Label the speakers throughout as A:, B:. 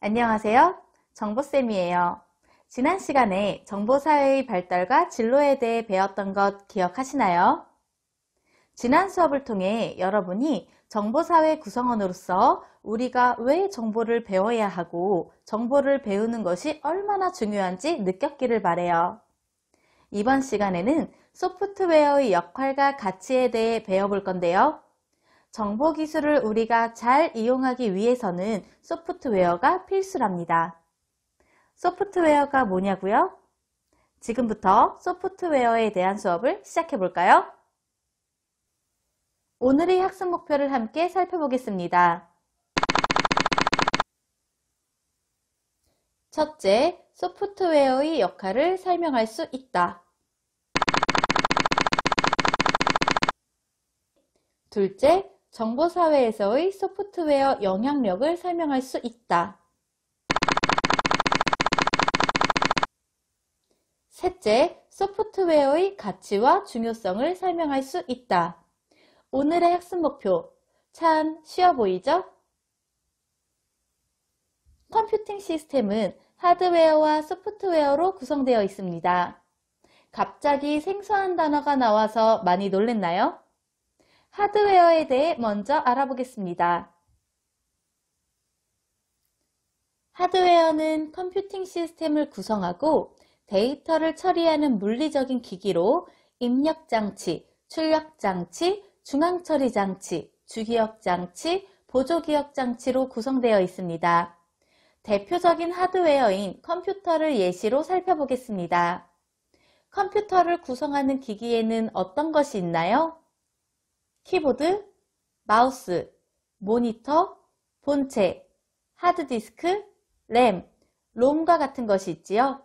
A: 안녕하세요. 정보쌤이에요. 지난 시간에 정보사회의 발달과 진로에 대해 배웠던 것 기억하시나요? 지난 수업을 통해 여러분이 정보사회 구성원으로서 우리가 왜 정보를 배워야 하고 정보를 배우는 것이 얼마나 중요한지 느꼈기를 바래요. 이번 시간에는 소프트웨어의 역할과 가치에 대해 배워볼 건데요. 정보기술을 우리가 잘 이용하기 위해서는 소프트웨어가 필수랍니다. 소프트웨어가 뭐냐고요? 지금부터 소프트웨어에 대한 수업을 시작해 볼까요? 오늘의 학습 목표를 함께 살펴보겠습니다. 첫째, 소프트웨어의 역할을 설명할 수 있다. 둘째, 정보사회에서의 소프트웨어 영향력을 설명할 수 있다. 셋째, 소프트웨어의 가치와 중요성을 설명할 수 있다. 오늘의 학습 목표, 참 쉬워 보이죠? 컴퓨팅 시스템은 하드웨어와 소프트웨어로 구성되어 있습니다. 갑자기 생소한 단어가 나와서 많이 놀랬나요? 하드웨어에 대해 먼저 알아보겠습니다. 하드웨어는 컴퓨팅 시스템을 구성하고 데이터를 처리하는 물리적인 기기로 입력장치, 출력장치, 중앙처리장치, 주기억장치, 보조기억장치로 구성되어 있습니다. 대표적인 하드웨어인 컴퓨터를 예시로 살펴보겠습니다. 컴퓨터를 구성하는 기기에는 어떤 것이 있나요? 키보드, 마우스, 모니터, 본체, 하드디스크, 램, 롬과 같은 것이 있지요.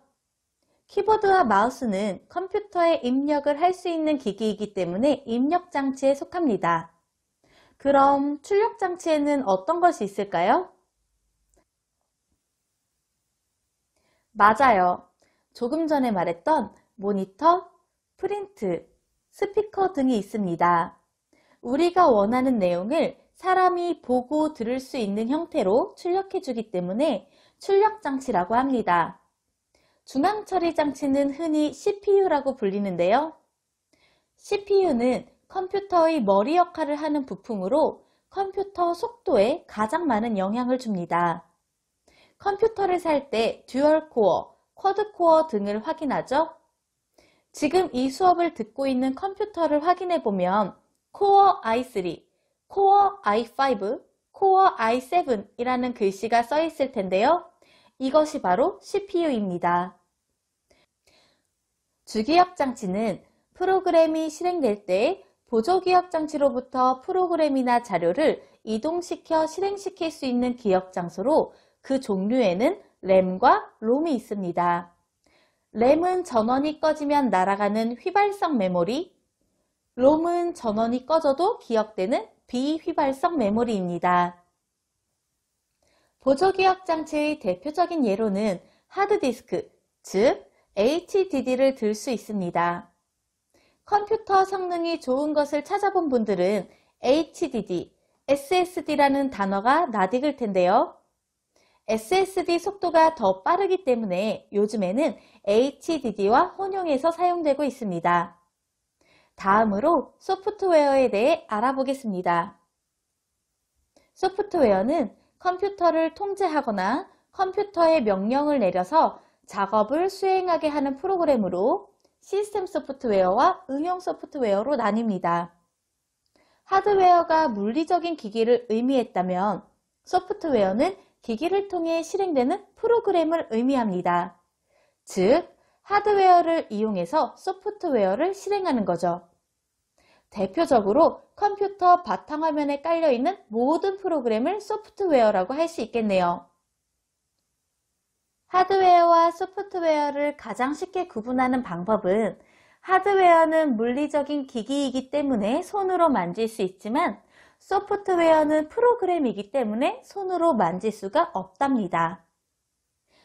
A: 키보드와 마우스는 컴퓨터에 입력을 할 수 있는 기기이기 때문에 입력장치에 속합니다. 그럼 출력장치에는 어떤 것이 있을까요? 맞아요. 조금 전에 말했던 모니터, 프린트, 스피커 등이 있습니다. 우리가 원하는 내용을 사람이 보고 들을 수 있는 형태로 출력해 주기 때문에 출력장치라고 합니다. 중앙처리장치는 흔히 CPU라고 불리는데요. CPU는 컴퓨터의 머리 역할을 하는 부품으로 컴퓨터 속도에 가장 많은 영향을 줍니다. 컴퓨터를 살 때 듀얼코어, 쿼드코어 등을 확인하죠. 지금 이 수업을 듣고 있는 컴퓨터를 확인해 보면 코어 i3, 코어 i5, 코어 i7 이라는 글씨가 써 있을 텐데요. 이것이 바로 CPU입니다. 주기억 장치는 프로그램이 실행될 때 보조기억 장치로부터 프로그램이나 자료를 이동시켜 실행시킬 수 있는 기억 장소로 그 종류에는 램과 롬이 있습니다. 램은 전원이 꺼지면 날아가는 휘발성 메모리, 롬은 전원이 꺼져도 기억되는 비휘발성 메모리입니다. 보조기억 장치의 대표적인 예로는 하드디스크, 즉 HDD를 들 수 있습니다. 컴퓨터 성능이 좋은 것을 찾아본 분들은 HDD, SSD라는 단어가 낯익을 텐데요. SSD 속도가 더 빠르기 때문에 요즘에는 HDD와 혼용해서 사용되고 있습니다. 다음으로 소프트웨어에 대해 알아보겠습니다. 소프트웨어는 컴퓨터를 통제하거나 컴퓨터에 명령을 내려서 작업을 수행하게 하는 프로그램으로 시스템 소프트웨어와 응용 소프트웨어로 나뉩니다. 하드웨어가 물리적인 기기를 의미했다면 소프트웨어는 기기를 통해 실행되는 프로그램을 의미합니다. 즉, 하드웨어를 이용해서 소프트웨어를 실행하는 거죠. 대표적으로 컴퓨터 바탕화면에 깔려있는 모든 프로그램을 소프트웨어라고 할 수 있겠네요. 하드웨어와 소프트웨어를 가장 쉽게 구분하는 방법은 하드웨어는 물리적인 기기이기 때문에 손으로 만질 수 있지만 소프트웨어는 프로그램이기 때문에 손으로 만질 수가 없답니다.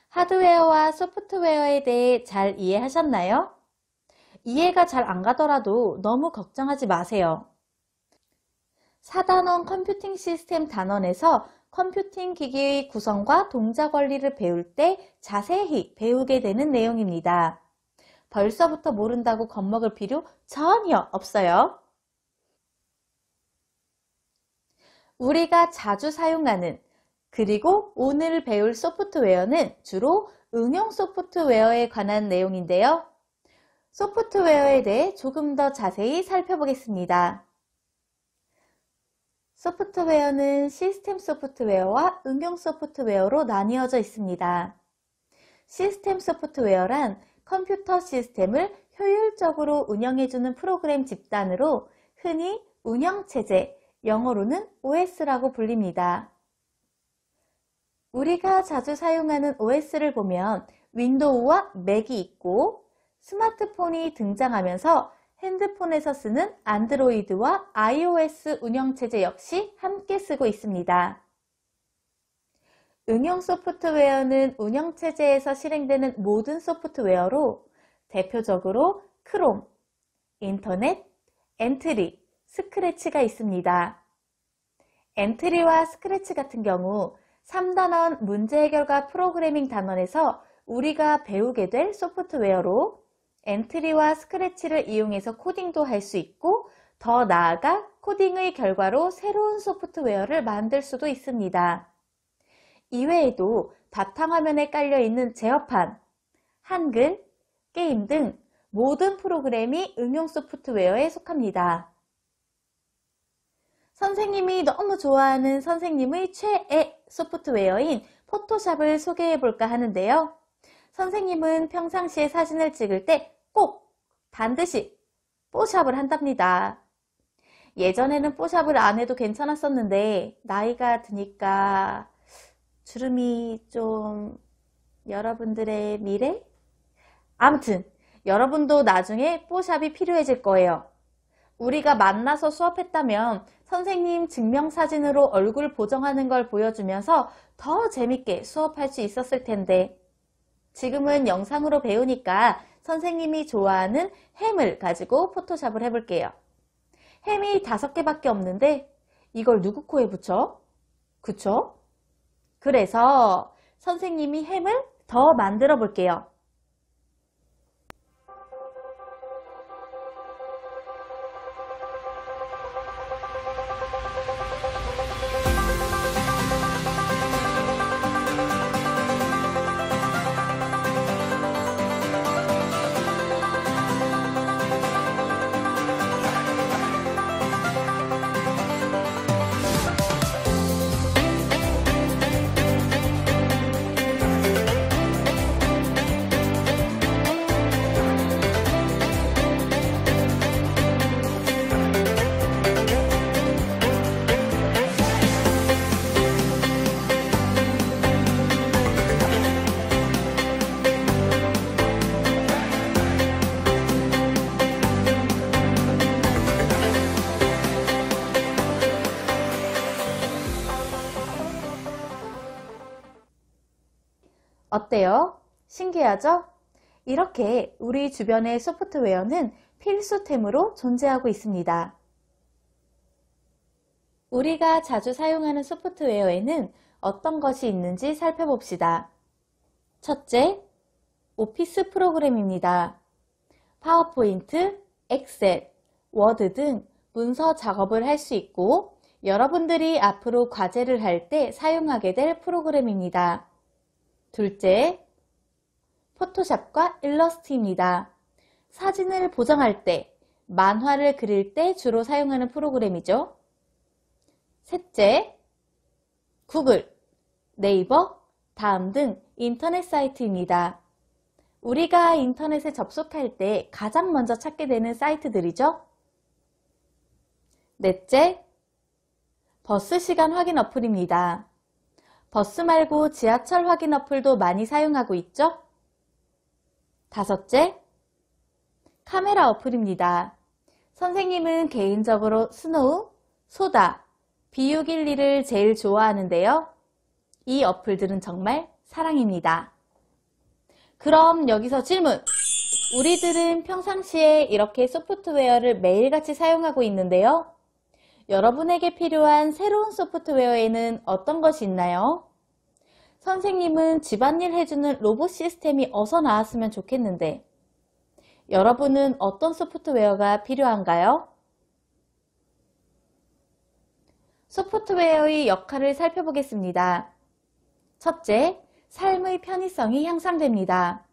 A: 하드웨어와 소프트웨어에 대해 잘 이해하셨나요? 이해가 잘 안 가더라도 너무 걱정하지 마세요. 4단원 컴퓨팅 시스템 단원에서 컴퓨팅 기기의 구성과 동작 원리를 배울 때 자세히 배우게 되는 내용입니다. 벌써부터 모른다고 겁먹을 필요 전혀 없어요. 우리가 자주 사용하는 그리고 오늘 배울 소프트웨어는 주로 응용 소프트웨어에 관한 내용인데요. 소프트웨어에 대해 조금 더 자세히 살펴보겠습니다. 소프트웨어는 시스템 소프트웨어와 응용 소프트웨어로 나뉘어져 있습니다. 시스템 소프트웨어란 컴퓨터 시스템을 효율적으로 운영해주는 프로그램 집단으로 흔히 운영체제, 영어로는 OS라고 불립니다. 우리가 자주 사용하는 OS를 보면 윈도우와 맥이 있고 스마트폰이 등장하면서 핸드폰에서 쓰는 안드로이드와 iOS 운영체제 역시 함께 쓰고 있습니다. 응용 소프트웨어는 운영체제에서 실행되는 모든 소프트웨어로 대표적으로 크롬, 인터넷, 엔트리, 스크래치가 있습니다. 엔트리와 스크래치 같은 경우 3단원 문제 해결과 프로그래밍 단원에서 우리가 배우게 될 소프트웨어로 엔트리와 스크래치를 이용해서 코딩도 할 수 있고 더 나아가 코딩의 결과로 새로운 소프트웨어를 만들 수도 있습니다. 이외에도 바탕화면에 깔려있는 제어판, 한글, 게임 등 모든 프로그램이 응용 소프트웨어에 속합니다. 선생님이 너무 좋아하는 선생님의 최애 소프트웨어인 포토샵을 소개해 볼까 하는데요. 선생님은 평상시에 사진을 찍을 때 꼭 반드시 뽀샵을 한답니다. 예전에는 뽀샵을 안 해도 괜찮았었는데 나이가 드니까 주름이 좀 여러분들의 미래? 아무튼 여러분도 나중에 뽀샵이 필요해질 거예요. 우리가 만나서 수업했다면 선생님 증명사진으로 얼굴 보정하는 걸 보여주면서 더 재밌게 수업할 수 있었을 텐데 지금은 영상으로 배우니까 선생님이 좋아하는 햄을 가지고 포토샵을 해볼게요. 햄이 5개밖에 없는데 이걸 누구 코에 붙여? 그쵸? 그래서 선생님이 햄을 더 만들어 볼게요. 어때요? 신기하죠? 이렇게 우리 주변의 소프트웨어는 필수템으로 존재하고 있습니다. 우리가 자주 사용하는 소프트웨어에는 어떤 것이 있는지 살펴봅시다. 첫째, 오피스 프로그램입니다. 파워포인트, 엑셀, 워드 등 문서 작업을 할 수 있고 여러분들이 앞으로 과제를 할 때 사용하게 될 프로그램입니다. 둘째, 포토샵과 일러스트입니다. 사진을 보정할 때, 만화를 그릴 때 주로 사용하는 프로그램이죠. 셋째, 구글, 네이버, 다음 등 인터넷 사이트입니다. 우리가 인터넷에 접속할 때 가장 먼저 찾게 되는 사이트들이죠. 넷째, 버스 시간 확인 어플입니다. 버스 말고 지하철 확인 어플도 많이 사용하고 있죠? 다섯째, 카메라 어플입니다. 선생님은 개인적으로 스노우, 소다, 비유길리를 제일 좋아하는데요. 이 어플들은 정말 사랑입니다. 그럼 여기서 질문! 우리들은 평상시에 이렇게 소프트웨어를 매일같이 사용하고 있는데요. 여러분에게 필요한 새로운 소프트웨어에는 어떤 것이 있나요? 선생님은 집안일 해주는 로봇 시스템이 어서 나왔으면 좋겠는데, 여러분은 어떤 소프트웨어가 필요한가요? 소프트웨어의 역할을 살펴보겠습니다. 첫째, 삶의 편의성이 향상됩니다.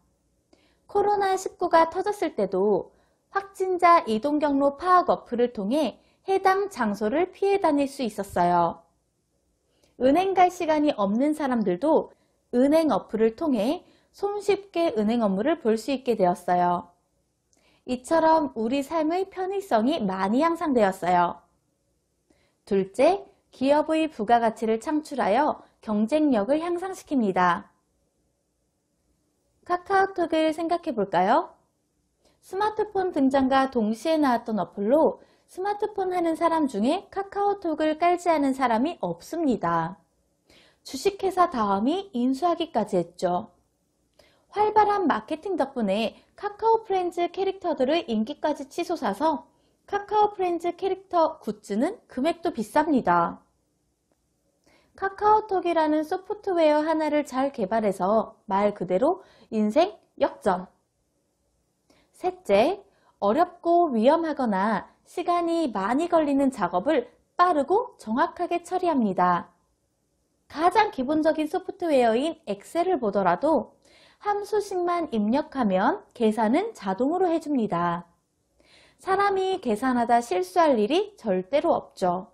A: 코로나19가 터졌을 때도 확진자 이동 경로 파악 어플을 통해 해당 장소를 피해 다닐 수 있었어요. 은행 갈 시간이 없는 사람들도 은행 어플을 통해 손쉽게 은행 업무를 볼 수 있게 되었어요. 이처럼 우리 삶의 편의성이 많이 향상되었어요. 둘째, 기업의 부가가치를 창출하여 경쟁력을 향상시킵니다. 카카오톡을 생각해 볼까요? 스마트폰 등장과 동시에 나왔던 어플로 스마트폰 하는 사람 중에 카카오톡을 깔지 않은 사람이 없습니다. 주식회사 다음이 인수하기까지 했죠. 활발한 마케팅 덕분에 카카오 프렌즈 캐릭터들의 인기까지 치솟아서 카카오 프렌즈 캐릭터 굿즈는 금액도 비쌉니다. 카카오톡이라는 소프트웨어 하나를 잘 개발해서 말 그대로 인생 역전. 셋째, 어렵고 위험하거나 시간이 많이 걸리는 작업을 빠르고 정확하게 처리합니다. 가장 기본적인 소프트웨어인 엑셀을 보더라도 함수식만 입력하면 계산은 자동으로 해줍니다. 사람이 계산하다 실수할 일이 절대로 없죠.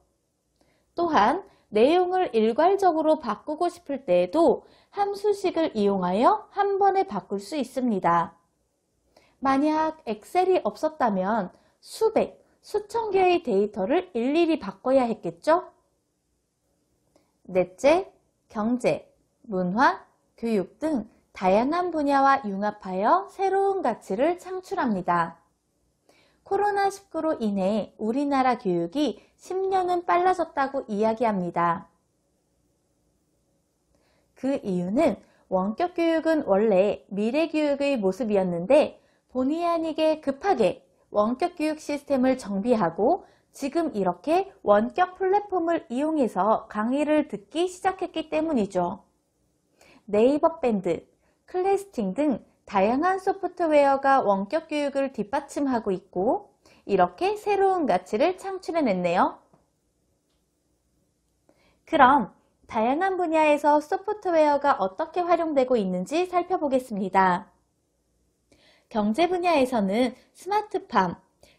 A: 또한 내용을 일괄적으로 바꾸고 싶을 때에도 함수식을 이용하여 한 번에 바꿀 수 있습니다. 만약 엑셀이 없었다면 수백, 수천 개의 데이터를 일일이 바꿔야 했겠죠? 넷째, 경제, 문화, 교육 등 다양한 분야와 융합하여 새로운 가치를 창출합니다. 코로나19로 인해 우리나라 교육이 10년은 빨라졌다고 이야기합니다. 그 이유는 원격 교육은 원래 미래 교육의 모습이었는데 본의 아니게 급하게 원격 교육 시스템을 정비하고 지금 이렇게 원격 플랫폼을 이용해서 강의를 듣기 시작했기 때문이죠. 네이버 밴드, 클래스팅 등 다양한 소프트웨어가 원격 교육을 뒷받침하고 있고 이렇게 새로운 가치를 창출해냈네요. 그럼 다양한 분야에서 소프트웨어가 어떻게 활용되고 있는지 살펴보겠습니다. 경제 분야에서는 스마트팜,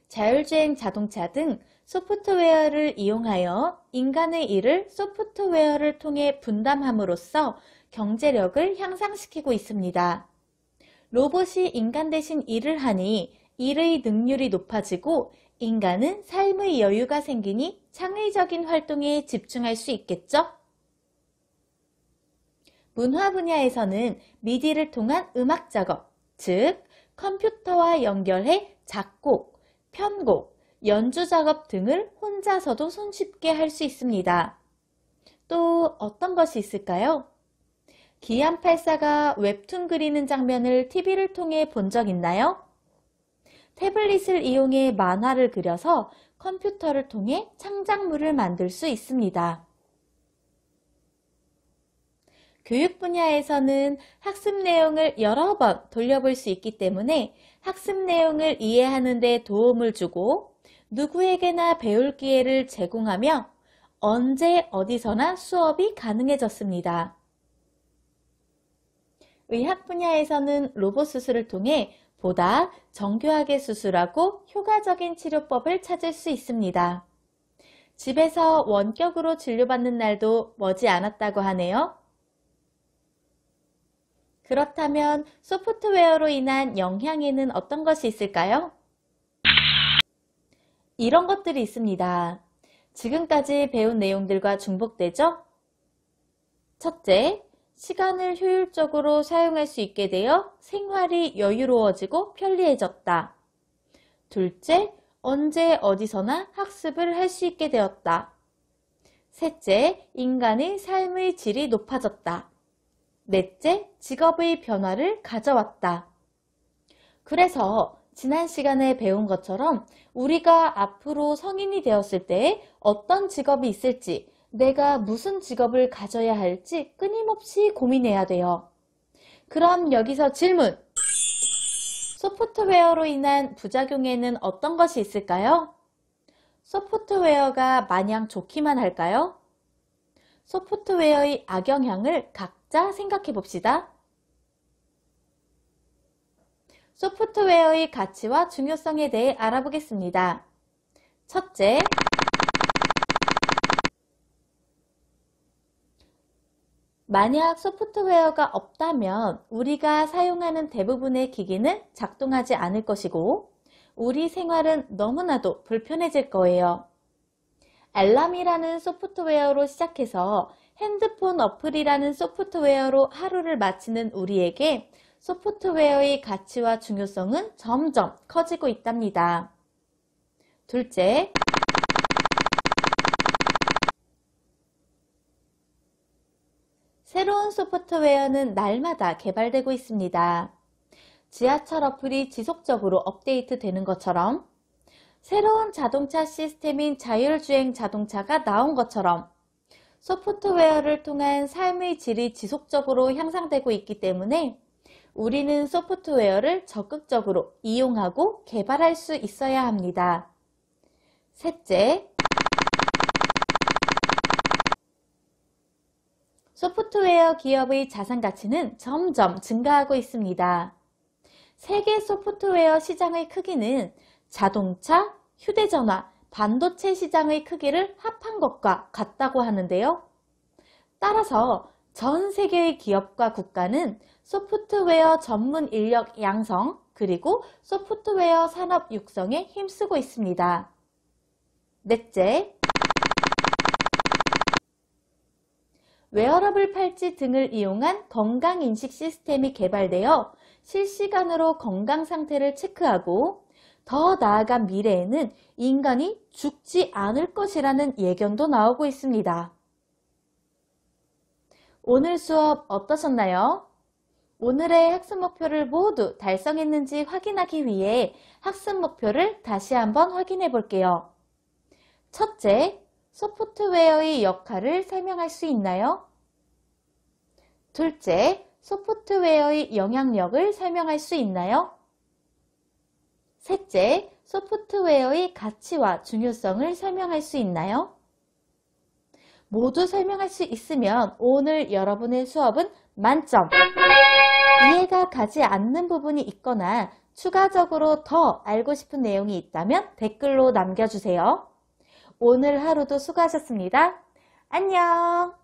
A: 자율주행 자동차 등 소프트웨어를 이용하여 인간의 일을 소프트웨어를 통해 분담함으로써 경제력을 향상시키고 있습니다. 로봇이 인간 대신 일을 하니 일의 능률이 높아지고 인간은 삶의 여유가 생기니 창의적인 활동에 집중할 수 있겠죠? 문화 분야에서는 미디를 통한 음악 작업, 즉 컴퓨터와 연결해 작곡, 편곡, 연주 작업 등을 혼자서도 손쉽게 할 수 있습니다. 또 어떤 것이 있을까요? 기안84가 웹툰 그리는 장면을 TV를 통해 본 적 있나요? 태블릿을 이용해 만화를 그려서 컴퓨터를 통해 창작물을 만들 수 있습니다. 교육 분야에서는 학습 내용을 여러 번 돌려볼 수 있기 때문에 학습 내용을 이해하는 데 도움을 주고 누구에게나 배울 기회를 제공하며 언제 어디서나 수업이 가능해졌습니다. 의학 분야에서는 로봇 수술을 통해 보다 정교하게 수술하고 효과적인 치료법을 찾을 수 있습니다. 집에서 원격으로 진료받는 날도 머지 않았다고 하네요. 그렇다면 소프트웨어로 인한 영향에는 어떤 것이 있을까요? 이런 것들이 있습니다. 지금까지 배운 내용들과 중복되죠? 첫째, 시간을 효율적으로 사용할 수 있게 되어 생활이 여유로워지고 편리해졌다. 둘째, 언제 어디서나 학습을 할 수 있게 되었다. 셋째, 인간의 삶의 질이 높아졌다. 넷째, 직업의 변화를 가져왔다. 그래서 지난 시간에 배운 것처럼 우리가 앞으로 성인이 되었을 때 어떤 직업이 있을지, 내가 무슨 직업을 가져야 할지 끊임없이 고민해야 돼요. 그럼 여기서 질문! 소프트웨어로 인한 부작용에는 어떤 것이 있을까요? 소프트웨어가 마냥 좋기만 할까요? 소프트웨어의 악영향을 각자 생각해 봅시다. 소프트웨어의 가치와 중요성에 대해 알아보겠습니다. 첫째, 만약 소프트웨어가 없다면 우리가 사용하는 대부분의 기기는 작동하지 않을 것이고 우리 생활은 너무나도 불편해질 거예요. 알람이라는 소프트웨어로 시작해서 핸드폰 어플이라는 소프트웨어로 하루를 마치는 우리에게 소프트웨어의 가치와 중요성은 점점 커지고 있답니다. 둘째, 새로운 소프트웨어는 날마다 개발되고 있습니다. 지하철 어플이 지속적으로 업데이트 되는 것처럼, 새로운 자동차 시스템인 자율주행 자동차가 나온 것처럼 소프트웨어를 통한 삶의 질이 지속적으로 향상되고 있기 때문에 우리는 소프트웨어를 적극적으로 이용하고 개발할 수 있어야 합니다. 셋째, 소프트웨어 기업의 자산 가치는 점점 증가하고 있습니다. 세계 소프트웨어 시장의 크기는 자동차, 휴대전화, 반도체 시장의 크기를 합한 것과 같다고 하는데요. 따라서 전 세계의 기업과 국가는 소프트웨어 전문 인력 양성 그리고 소프트웨어 산업 육성에 힘쓰고 있습니다. 넷째, 웨어러블 팔찌 등을 이용한 건강인식 시스템이 개발되어 실시간으로 건강 상태를 체크하고 더 나아간 미래에는 인간이 죽지 않을 것이라는 예견도 나오고 있습니다. 오늘 수업 어떠셨나요? 오늘의 학습 목표를 모두 달성했는지 확인하기 위해 학습 목표를 다시 한번 확인해 볼게요. 첫째, 소프트웨어의 역할을 설명할 수 있나요? 둘째, 소프트웨어의 영향력을 설명할 수 있나요? 셋째, 소프트웨어의 가치와 중요성을 설명할 수 있나요? 모두 설명할 수 있으면 오늘 여러분의 수업은 만점! 이해가 가지 않는 부분이 있거나 추가적으로 더 알고 싶은 내용이 있다면 댓글로 남겨주세요. 오늘 하루도 수고하셨습니다. 안녕!